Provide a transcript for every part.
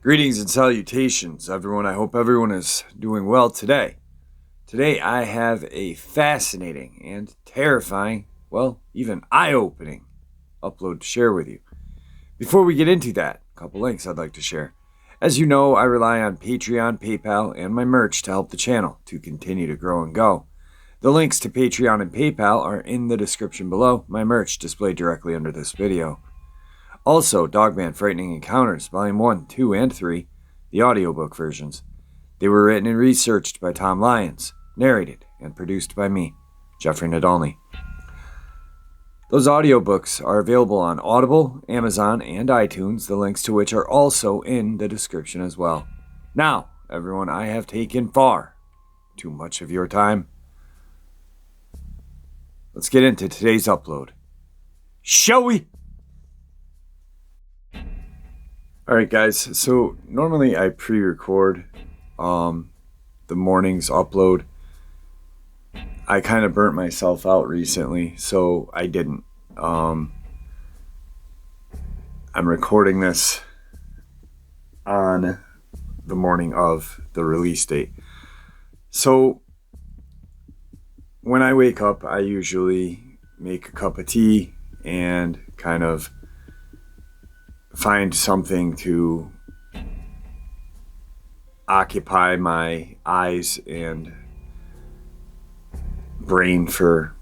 Greetings and salutations, everyone. I hope everyone is doing well today. Today I have a fascinating and terrifying, well, even eye-opening upload to share with you. Before we get into that, a couple links I'd like to share. As you know, I rely on Patreon, PayPal, and my merch to help the channel to continue to grow and go. The links to Patreon and PayPal are in the description below, my merch displayed directly under this video. Also, Dogman Frightening Encounters, Volume 1, 2, and 3, the audiobook versions. They were written and researched by Tom Lyons, narrated and produced by me, Jeffrey Nadolny. Those audiobooks are available on Audible, Amazon, and iTunes, the links to which are also in the description as well. Now, everyone, I have taken far too much of your time. Let's get into today's upload. Shall we? Alright guys, so normally I pre-record the morning's upload. I kind of burnt myself out recently, so I didn't. I'm recording this on the morning of the release date. So when I wake up, I usually make a cup of tea and kind of find something to occupy my eyes and brain for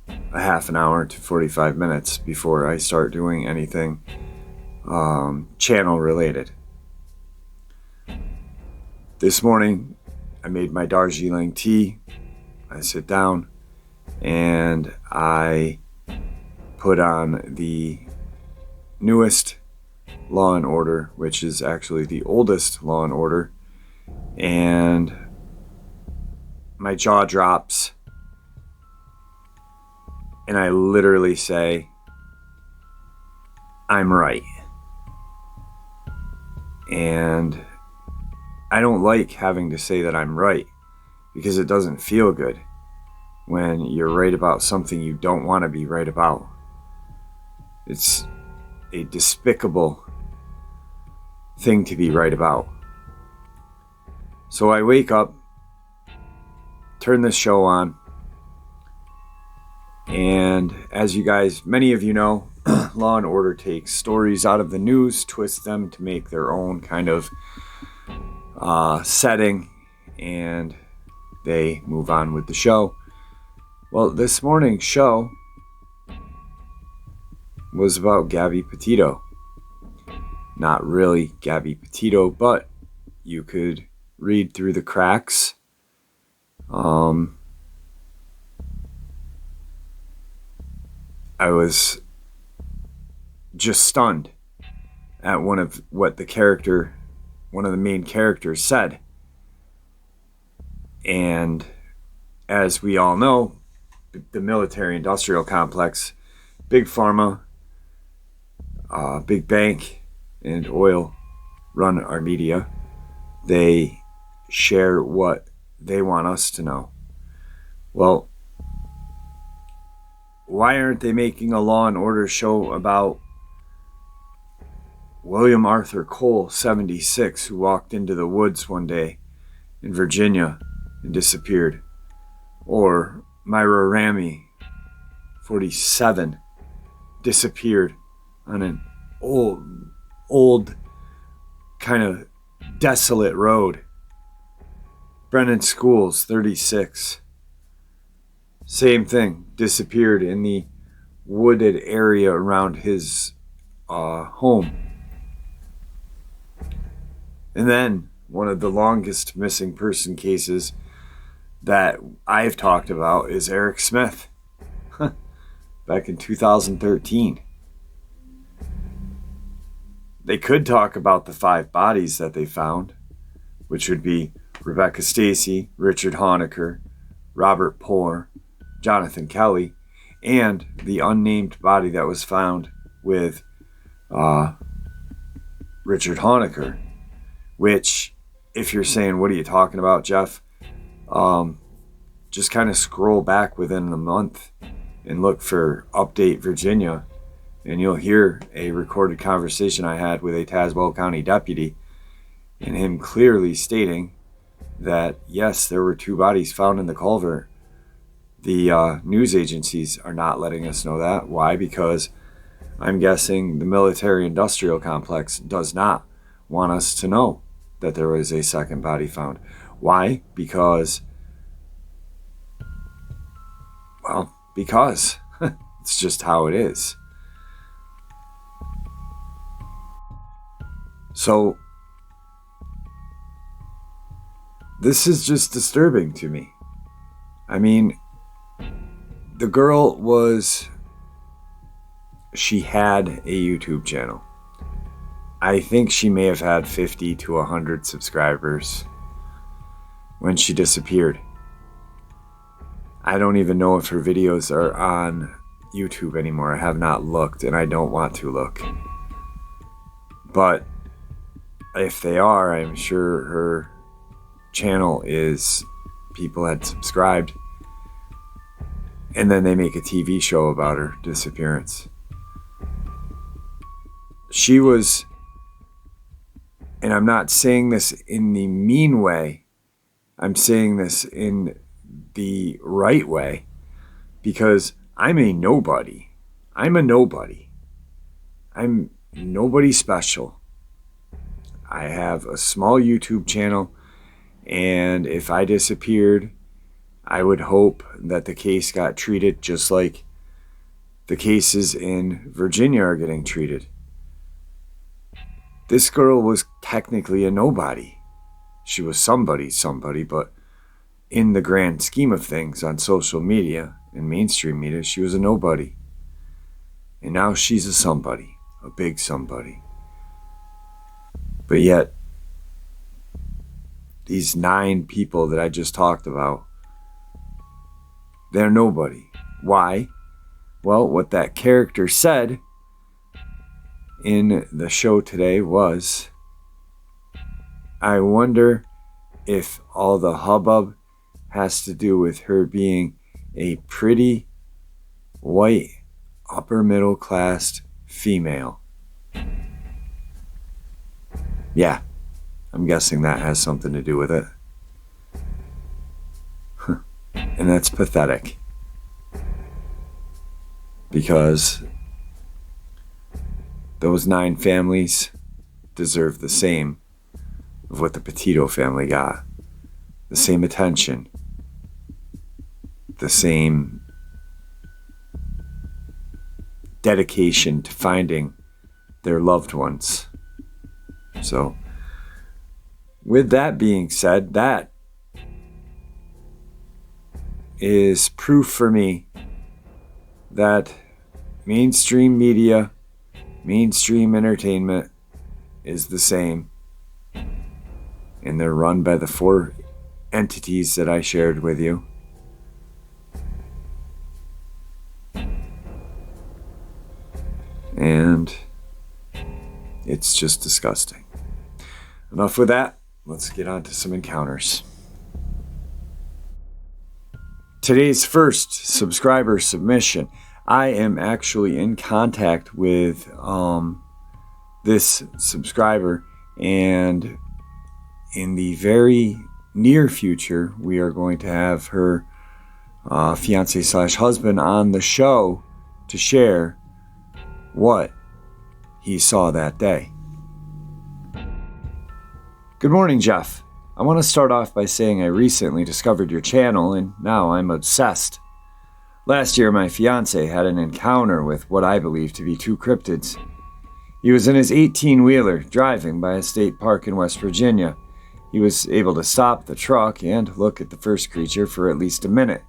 a half an hour to 45 minutes before I start doing anything channel related. This morning I made my Darjeeling tea. I sit down and I put on the newest Law and Order, which is actually the oldest Law and Order, and my jaw drops and I literally say, I'm right. And I don't like having to say that I'm right because it doesn't feel good when you're right about something you don't want to be right about. It's a despicable thing to be right about. So I wake up, turn this show on, and as you guys, many of you know, Law and Order takes stories out of the news, twists them to make their own kind of setting, and they move on with the show. Well, this morning's show was about Gabby Petito. Not really Gabby Petito, but you could read through the cracks. I was just stunned at one of the main characters said. And as we all know, the military-industrial complex, Big Pharma, Big Bank, and oil run our media. They share what they want us to know. Well, why aren't they making a Law and Order show about William Arthur Cole, 76, who walked into the woods one day in Virginia and disappeared? Or Myra Ramey, 47, disappeared on an old kind of desolate road. Brennan Schools, 36, same thing, disappeared in the wooded area around his home. And then one of the longest missing person cases that I've talked about is Eric Smith back in 2013. They could talk about the 5 bodies that they found, which would be Rebecca Stacy, Richard Honecker, Robert Poor, Jonathan Kelly, and the unnamed body that was found with Richard Honecker, which, if you're saying, what are you talking about, Jeff? just kind of scroll back within the month and look for Update Virginia, and you'll hear a recorded conversation I had with a Tazewell County deputy, and him clearly stating that, yes, there were 2 bodies found in the culvert. The news agencies are not letting us know that. Why? Because I'm guessing the military-industrial complex does not want us to know that there was a second body found. Why? Because it's just how it is. So this is just disturbing to me. I mean, the girl she had a YouTube channel. I think she may have had 50 to 100 subscribers when she disappeared. I don't even know if her videos are on YouTube anymore. I have not looked, and I don't want to look. But if they are, I'm sure her channel is, people had subscribed, and then they make a TV show about her disappearance. She was, and I'm not saying this in the mean way, I'm saying this in the right way, because I'm a nobody. I'm a nobody. I'm nobody special. I have a small YouTube channel, and if I disappeared, I would hope that the case got treated just like the cases in Virginia are getting treated. This girl was technically a nobody. She was somebody, but in the grand scheme of things on social media and mainstream media, she was a nobody. And now she's a somebody, a big somebody. But yet, these 9 people that I just talked about, they're nobody. Why? Well, what that character said in the show today was, I wonder if all the hubbub has to do with her being a pretty, white, upper middle class female. Yeah, I'm guessing that has something to do with it. And that's pathetic. Because those 9 families deserve the same of what the Petito family got. The same attention. The same dedication to finding their loved ones. So, with that being said, that is proof for me that mainstream media, mainstream entertainment is the same. And they're run by the 4 entities that I shared with you. And it's just disgusting. Enough with that. Let's get on to some encounters. Today's first subscriber submission. I am actually in contact with this subscriber, and in the very near future, we are going to have her fiance/husband on the show to share what he saw that day. Good morning, Jeff. I want to start off by saying I recently discovered your channel, and now I'm obsessed. Last year, my fiance had an encounter with what I believe to be 2 cryptids. He was in his 18-wheeler driving by a state park in West Virginia. He was able to stop the truck and look at the first creature for at least a minute.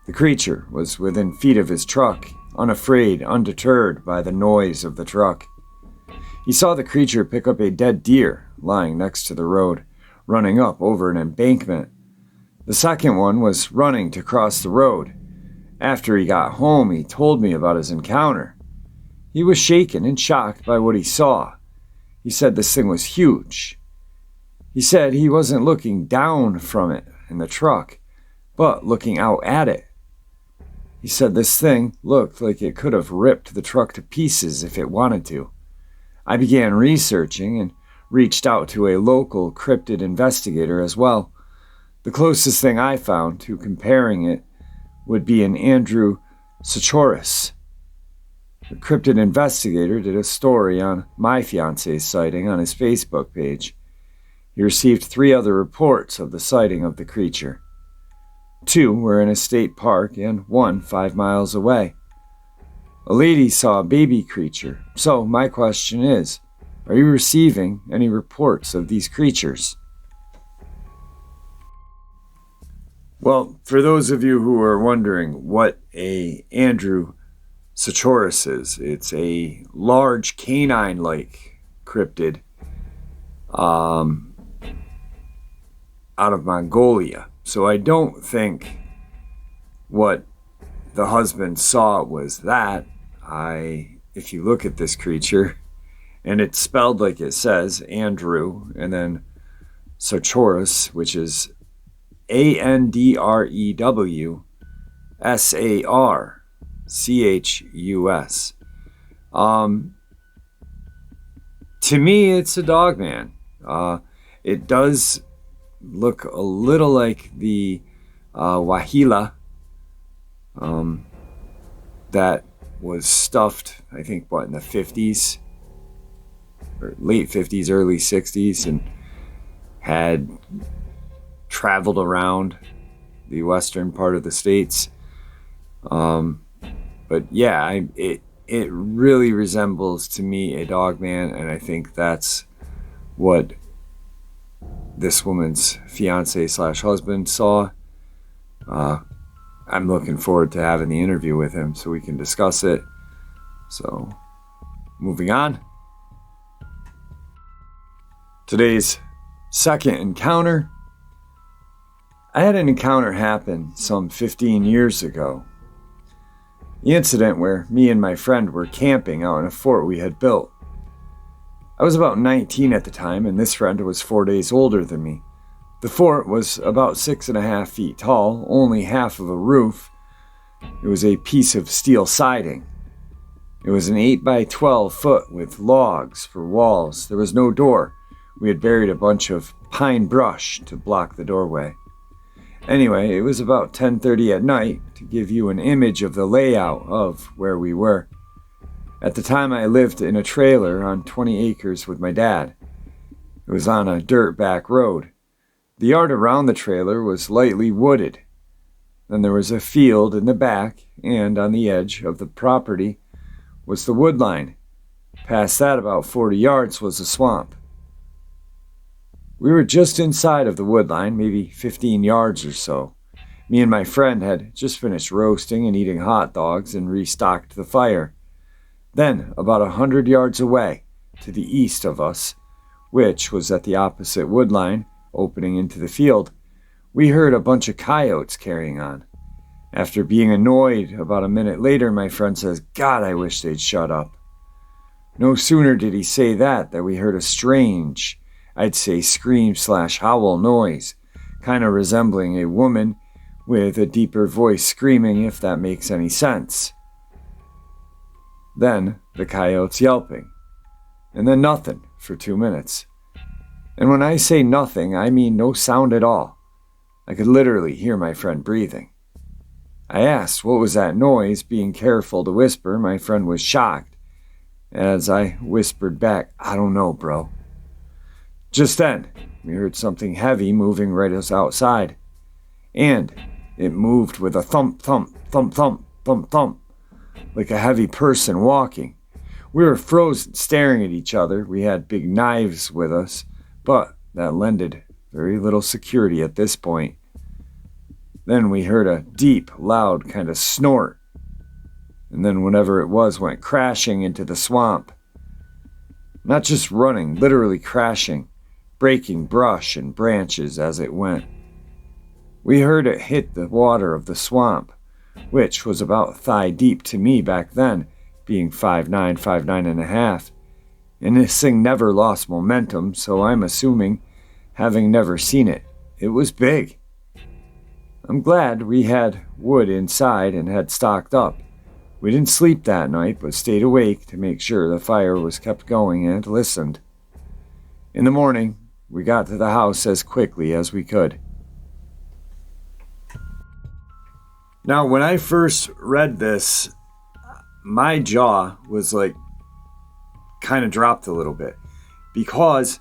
The creature was within feet of his truck, unafraid, undeterred by the noise of the truck. He saw the creature pick up a dead deer lying next to the road, running up over an embankment. The second one was running to cross the road. After he got home, he told me about his encounter. He was shaken and shocked by what he saw. He said this thing was huge. He said he wasn't looking down from it in the truck, but looking out at it. He said this thing looked like it could have ripped the truck to pieces if it wanted to. I began researching and reached out to a local cryptid investigator as well. The closest thing I found to comparing it would be an Unnatural. The cryptid investigator did a story on my fiance's sighting on his Facebook page. He received 3 other reports of the sighting of the creature. 2 were in a state park and 1 5 miles away. A lady saw a baby creature, so my question is, are you receiving any reports of these creatures? Well, for those of you who are wondering what a Unnatural is, it's a large canine-like cryptid out of Mongolia. So I don't think what the husband saw was that. If you look at this creature, and it's spelled like it says, Andrew, and then Sarchorus, which is ANDREWSARCHUS. To me, it's a Dogman. It does look a little like the Wahila that was stuffed, I think, in the 50s, or late 50s, early 60s, and had traveled around the western part of the states. But yeah, it really resembles to me a Dogman, and I think that's what this woman's fiance/husband saw. I'm looking forward to having the interview with him so we can discuss it. So, moving on. Today's second encounter. I had an encounter happen some 15 years ago. The incident where me and my friend were camping out in a fort we had built. I was about 19 at the time, and this friend was 4 days older than me. The fort was about 6.5 feet tall, only half of a roof. It was a piece of steel siding. It was an 8 by 12 foot with logs for walls. There was no door. We had buried a bunch of pine brush to block the doorway. Anyway, it was about 10:30 at night to give you an image of the layout of where we were. At the time, I lived in a trailer on 20 acres with my dad. It was on a dirt back road. The yard around the trailer was lightly wooded. Then there was a field in the back, and on the edge of the property was the wood line. Past that, about 40 yards, was a swamp. We were just inside of the wood line, maybe 15 yards or so. Me and my friend had just finished roasting and eating hot dogs and restocked the fire. Then, about 100 yards away, to the east of us, which was at the opposite wood line, opening into the field, we heard a bunch of coyotes carrying on. After being annoyed, about a minute later, my friend says, "God, I wish they'd shut up." No sooner did he say that we heard a strange, I'd say scream/howl noise, kind of resembling a woman with a deeper voice screaming, if that makes any sense. Then the coyotes yelping, and then nothing for 2 minutes. And when I say nothing, I mean no sound at all. I could literally hear my friend breathing. I asked what was that noise, being careful to whisper. My friend was shocked as I whispered back, "I don't know, bro." Just then, we heard something heavy moving right us outside. And it moved with a thump, thump, thump, thump, thump, thump, like a heavy person walking. We were frozen, staring at each other. We had big knives with us, but that lended very little security at this point. Then we heard a deep, loud kind of snort, and then whatever it was went crashing into the swamp. Not just running, literally crashing, breaking brush and branches as it went. We heard it hit the water of the swamp, which was about thigh deep to me back then, being 5'9", 5'9.5", and this thing never lost momentum, so I'm assuming, having never seen it, it was big. I'm glad we had wood inside and had stocked up. We didn't sleep that night, but stayed awake to make sure the fire was kept going and listened. In the morning, we got to the house as quickly as we could. Now, when I first read this, my jaw was like kind of dropped a little bit, because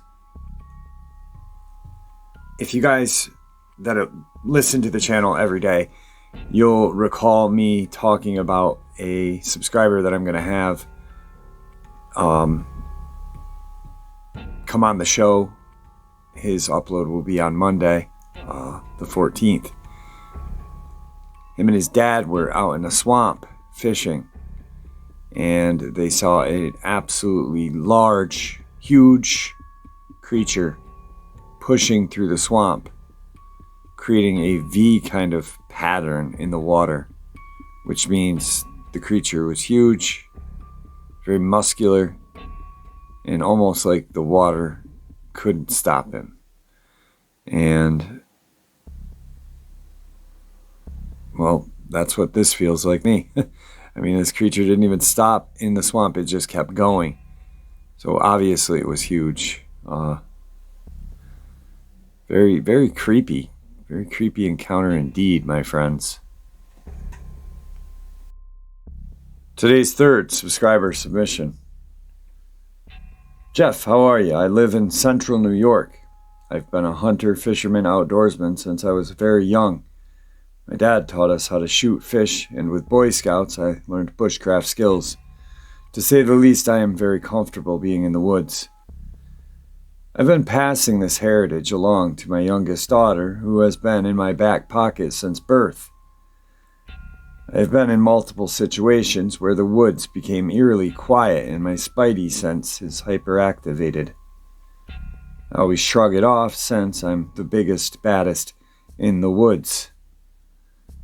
if you guys that listen to the channel every day, you'll recall me talking about a subscriber that I'm going to have come on the show. His upload will be on Monday, the 14th. Him and his dad were out in a swamp fishing, and they saw an absolutely large, huge creature pushing through the swamp, creating a V kind of pattern in the water, which means the creature was huge, very muscular, and almost like the water couldn't stop him. And, well, that's what this feels like me. I mean, this creature didn't even stop in the swamp, it just kept going. So obviously it was huge. Very, very creepy. Very creepy encounter indeed, my friends. Today's third subscriber submission. Jeff, how are you? I live in central New York. I've been a hunter, fisherman, outdoorsman since I was very young. My dad taught us how to shoot fish, and with Boy Scouts, I learned bushcraft skills. To say the least, I am very comfortable being in the woods. I've been passing this heritage along to my youngest daughter, who has been in my back pocket since birth. I have been in multiple situations where the woods became eerily quiet and my spidey sense is hyperactivated. I always shrug it off since I'm the biggest, baddest in the woods.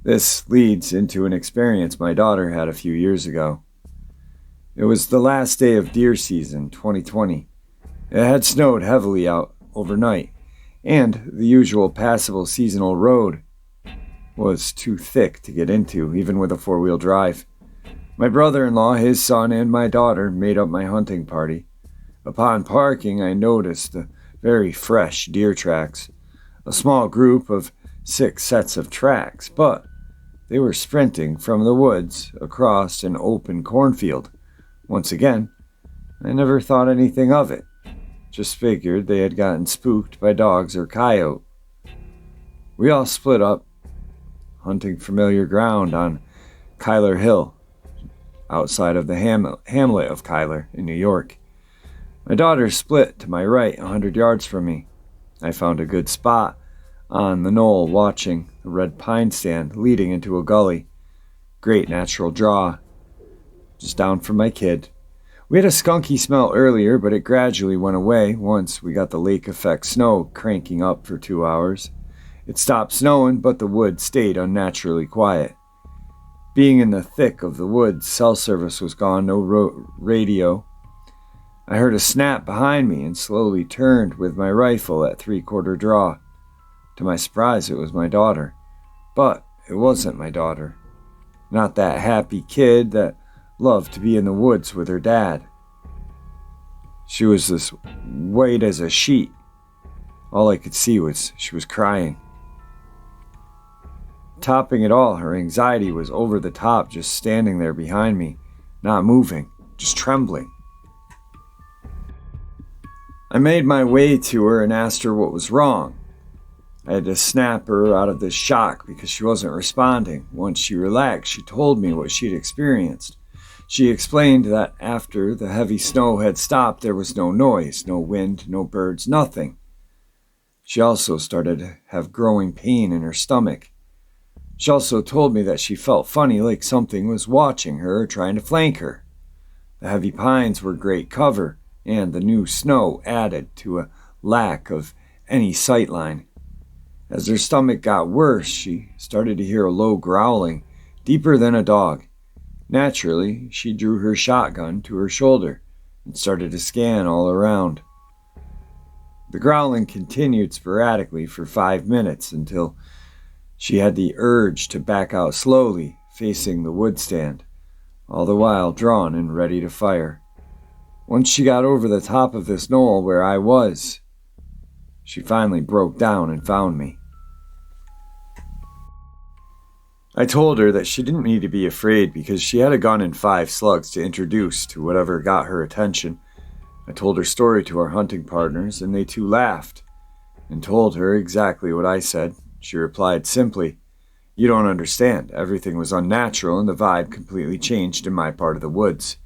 This leads into an experience my daughter had a few years ago. It was the last day of deer season, 2020. It had snowed heavily out overnight, and the usual passable seasonal road was too thick to get into, even with a four-wheel drive. My brother-in-law, his son, and my daughter made up my hunting party. Upon parking, I noticed the very fresh deer tracks, a small group of 6 sets of tracks, but they were sprinting from the woods across an open cornfield. Once again, I never thought anything of it. Just figured they had gotten spooked by dogs or coyote. We all split up, hunting familiar ground on Cuyler Hill, outside of the hamlet of Cuyler in New York. My daughter split to my right 100 yards from me. I found a good spot on the knoll watching the red pine stand leading into a gully. Great natural draw. Just down from my kid. We had a skunky smell earlier, but it gradually went away once we got the lake effect snow cranking up for 2 hours. It stopped snowing, but the woods stayed unnaturally quiet. Being in the thick of the woods, cell service was gone, no radio. I heard a snap behind me and slowly turned with my rifle at 3/4 draw. To my surprise, it was my daughter. But it wasn't my daughter. Not that happy kid that loved to be in the woods with her dad. She was as white as a sheet. All I could see was she was crying. Topping it all, her anxiety was over the top, just standing there behind me, not moving, just trembling. I made my way to her and asked her what was wrong. I had to snap her out of this shock because she wasn't responding. Once she relaxed, she told me what she'd experienced. She explained that after the heavy snow had stopped, there was no noise, no wind, no birds, nothing. She also started to have growing pain in her stomach. She also told me that she felt funny, like something was watching her, trying to flank her. The heavy pines were great cover, and the new snow added to a lack of any sightline. As her stomach got worse, she started to hear a low growling, deeper than a dog. Naturally, she drew her shotgun to her shoulder and started to scan all around. The growling continued sporadically for 5 minutes until She had the urge to back out slowly, facing the wood stand, all the while drawn and ready to fire. Once she got over the top of this knoll where I was, she finally broke down and found me. I told her that she didn't need to be afraid because she had a gun and 5 slugs to introduce to whatever got her attention. I told her story to our hunting partners, and they too laughed, and told her exactly what I said. She replied simply, "You don't understand. Everything was unnatural and the vibe completely changed in my part of the woods."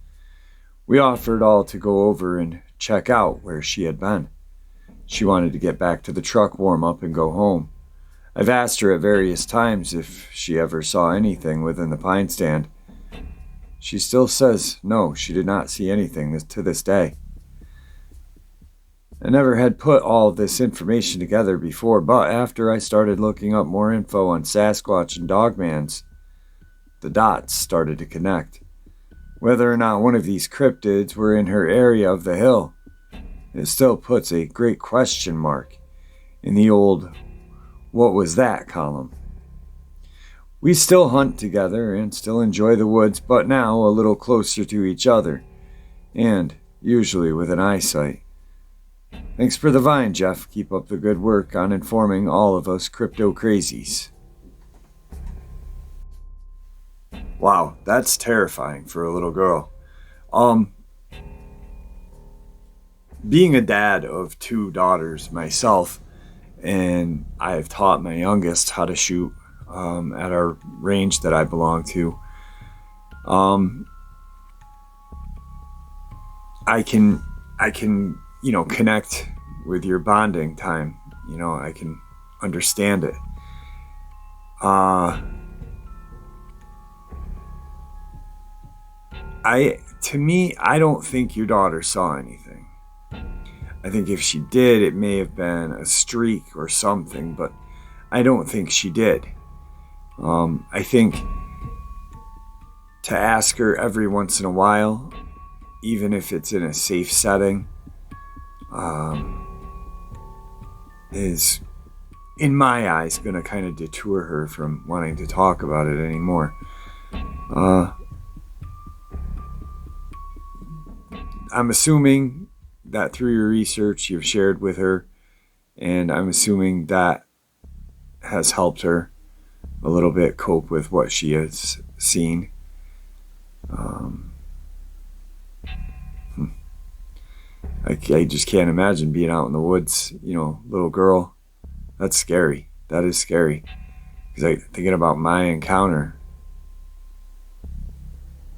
We offered all to go over and check out where she had been. She wanted to get back to the truck, warm up, and go home. I've asked her at various times if she ever saw anything within the pine stand. She still says no, she did not see anything to this day. I never had put all of this information together before, but after I started looking up more info on Sasquatch and Dogmans, the dots started to connect. Whether or not one of these cryptids were in her area of the hill, it still puts a great question mark in the old "what was that" column. We still hunt together and still enjoy the woods, but now a little closer to each other, and usually with an eyesight. Thanks for the vine, Jeff. Keep up the good work on informing all of us crypto crazies. Wow, that's terrifying for a little girl. Being a dad of 2 daughters myself, and I've taught my youngest how to shoot at our range that I belong to. I can connect with your bonding time. I can understand it. I don't think your daughter saw anything. I think if she did, it may have been a streak or something, but I don't think she did. I think to ask her every once in a while, even if it's in a safe setting, is, in my eyes, going to kind of deter her from wanting to talk about it anymore. I'm assuming that through your research you've shared with her, and I'm assuming that has helped her a little bit cope with what she has seen. I just can't imagine being out in the woods, little girl. That's scary. That is scary. Because thinking about my encounter,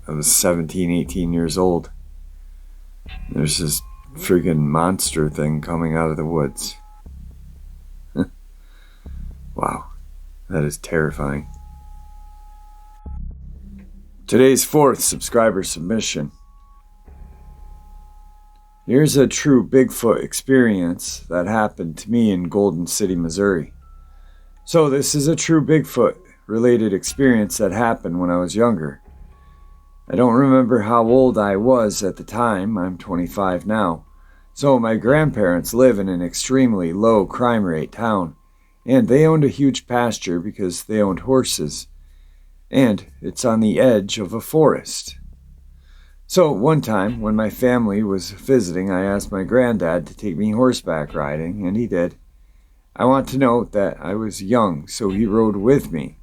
I was 17, 18 years old. There's this friggin' monster thing coming out of the woods. Wow, that is terrifying. Today's 4th subscriber submission. Here's a true Bigfoot experience that happened to me in Golden City, Missouri. So this is a true Bigfoot related experience that happened when I was younger. I don't remember how old I was at the time. I'm 25 now. So my grandparents live in an extremely low crime rate town, and they owned a huge pasture because they owned horses, and it's on the edge of a forest. So one time when my family was visiting, I asked my granddad to take me horseback riding, and he did. I want to note that I was young, so he rode with me,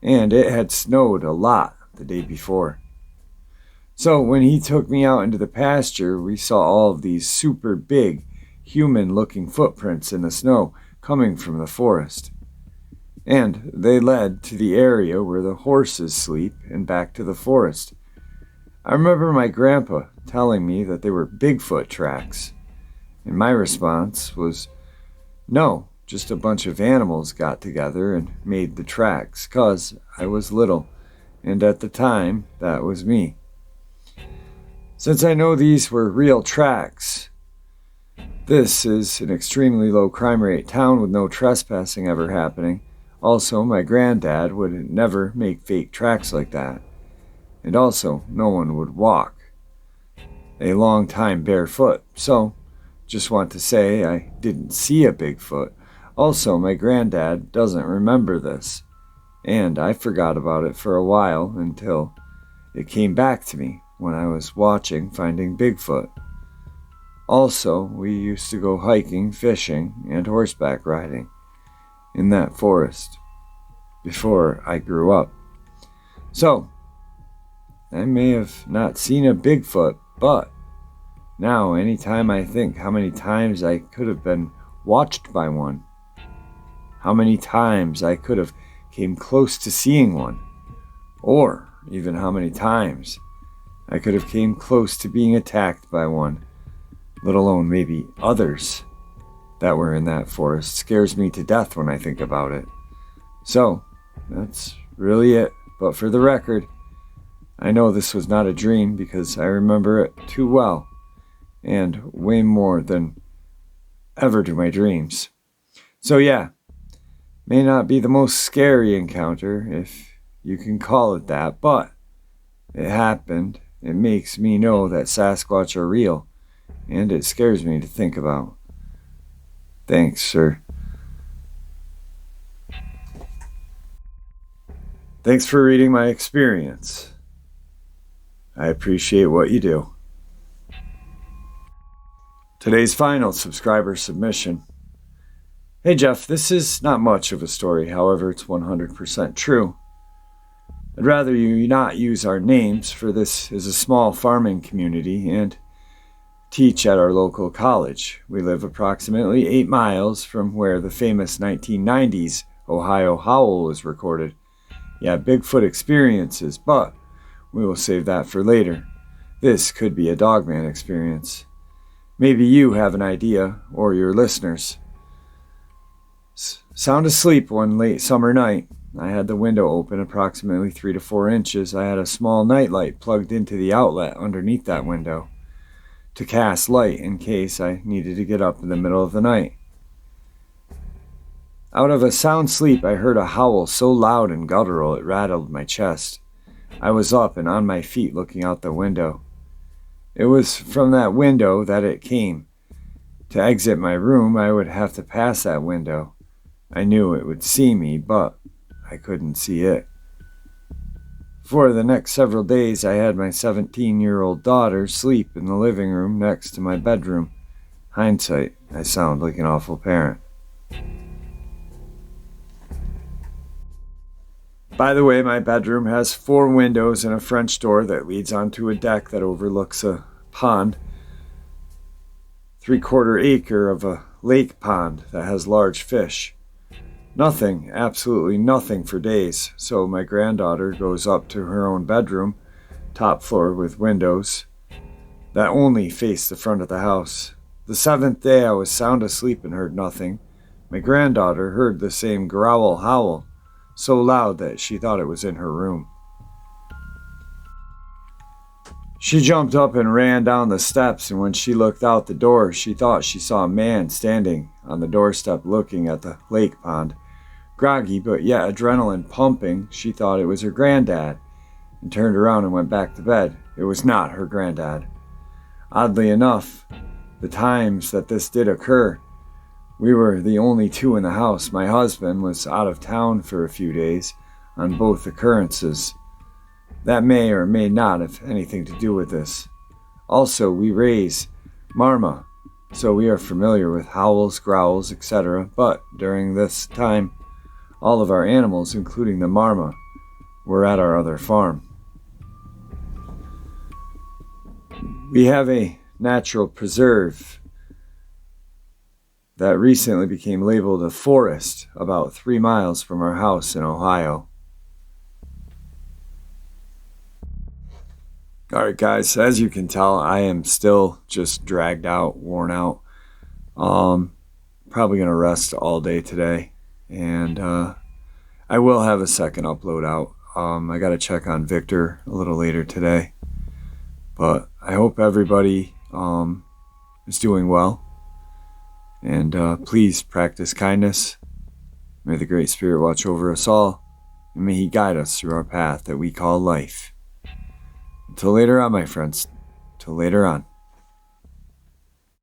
and it had snowed a lot the day before. So when he took me out into the pasture, we saw all of these super big, human-looking footprints in the snow coming from the forest. And they led to the area where the horses sleep and back to the forest. I remember my grandpa telling me that they were Bigfoot tracks, and my response was, no, just a bunch of animals got together and made the tracks, 'cause I was little, and at the time, that was me. Since I know these were real tracks, this is an extremely low crime rate town with no trespassing ever happening. Also, my granddad would never make fake tracks like that. And also, no one would walk a long time barefoot. So, just want to say I didn't see a Bigfoot, Also, my granddad doesn't remember this, and I forgot about it for a while until it came back to me when I was watching Finding Bigfoot. Also, we used to go hiking, fishing, and horseback riding in that forest before I grew up. So, I may have not seen a Bigfoot, but now anytime I think how many times I could have been watched by one, how many times I could have came close to seeing one, or even how many times I could have came close to being attacked by one, let alone maybe others that were in that forest, scares me to death when I think about it. So, that's really it. But for the record, I know this was not a dream because I remember it too well, and way more than ever do my dreams. So yeah, may not be the most scary encounter, if you can call it that, but it happened. It makes me know that Sasquatch are real, and it scares me to think about. Thanks, sir. Thanks for reading my experience. I appreciate what you do. Today's final subscriber submission. Hey Jeff, this is not much of a story, however it's 100% true. I'd rather you not use our names, for this is a small farming community and teach at our local college. We live approximately 8 miles from where the famous 1990s Ohio howl was recorded. Yeah, Bigfoot experiences, but we will save that for later. This could be a Dogman experience. Maybe you have an idea, or your listeners. Sound asleep one late summer night. I had the window open approximately 3 to 4 inches. I had a small nightlight plugged into the outlet underneath that window to cast light in case I needed to get up in the middle of the night. Out of a sound sleep, I heard a howl so loud and guttural it rattled my chest. I was up and on my feet looking out the window. It was from that window that it came. To exit my room, I would have to pass that window. I knew it would see me, but I couldn't see it. For the next several days, I had my 17-year-old daughter sleep in the living room next to my bedroom. Hindsight, I sound like an awful parent. By the way, my bedroom has 4 windows and a French door that leads onto a deck that overlooks a pond. 3/4 acre of a lake pond that has large fish. Nothing, absolutely nothing for days, so my granddaughter goes up to her own bedroom, top floor with windows that only face the front of the house. The 7th day I was sound asleep and heard nothing. My granddaughter heard the same growl howl, so loud that she thought it was in her room. She jumped up and ran down the steps, and when she looked out the door, she thought she saw a man standing on the doorstep looking at the lake pond. Groggy, but yet adrenaline pumping, she thought it was her granddad, and turned around and went back to bed. It was not her granddad. Oddly enough, the times that this did occur, we were the only 2 in the house. My husband was out of town for a few days on both occurrences. That may or may not have anything to do with this. Also, we raise marma, so we are familiar with howls, growls, etc. But during this time, all of our animals, including the marma, were at our other farm. We have a natural preserve that recently became labeled a forest about 3 miles from our house in Ohio. Alright guys, as you can tell, I am still just dragged out, worn out. Probably going to rest all day today, and I will have a second upload out. I got to check on Victor a little later today, but I hope everybody is doing well, and please practice kindness. May the Great Spirit watch over us all, and may He guide us through our path that we call life. Until later on, my friends. Till later on.